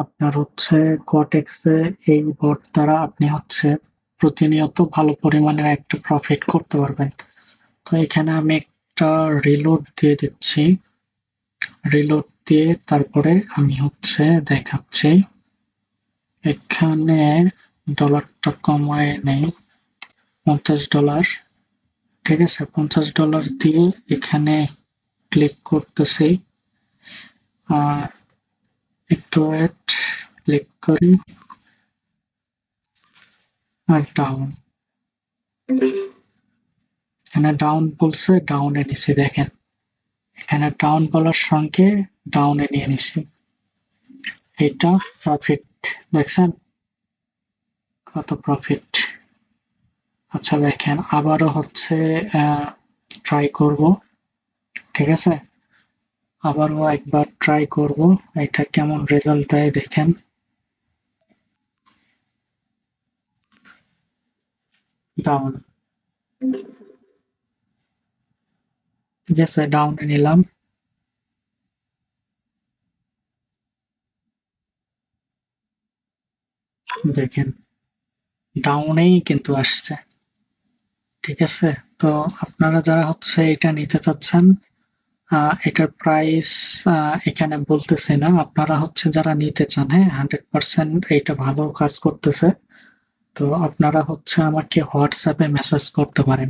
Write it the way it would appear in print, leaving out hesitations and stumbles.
আপনার হচ্ছে কটেক্সে এই বট দ্বারা আপনি হচ্ছে প্রতিনিয়ত ভালো পরিমাণের একটা প্রফিট করতে পারবেন। তো এখানে আমি একটা রিলোড দিয়ে দিচ্ছি। রিলোড দিয়ে তারপরে আমি হচ্ছে দেখাচ্ছি। এখানে ডলারটা কমায় নেই, $50। ঠিক আছে, $50 দিয়ে এখানে ক্লিক করতেছি। একটু ওয়েট, ক্লিক করি আর ডাউন। এখানে ডাউন বলছে, ডাউনে নিছি। দেখেন এখানে ডাউন বলার সঙ্গে ডাউনে নিয়ে নিছি। এটা প্রফিট, দেখছেন কত প্রফিট। আচ্ছা দেখেন আবারও হচ্ছে ট্রাই করব। ঠিক আছে, আবারও একবার ট্রাই করব, এটা কেমন রেজাল্ট দেয় দেখেন। ডাউন, ঠিক আছে, ডাউনে নিলাম। দেখেন ডাউনেই কিন্তু আসছে। ঠিক আছে, তো আপনারা যারা হচ্ছে এটা নিতে চাচ্ছেন, এটার প্রাইস এখানে বলতেছি না। আপনারা হচ্ছে যারা নিতে চান, হ্যাঁ, 100% এইটা ভালো কাজ করতেছে। তো আপনারা হচ্ছে আমাকে হোয়াটসঅ্যাপে মেসেজ করতে পারেন।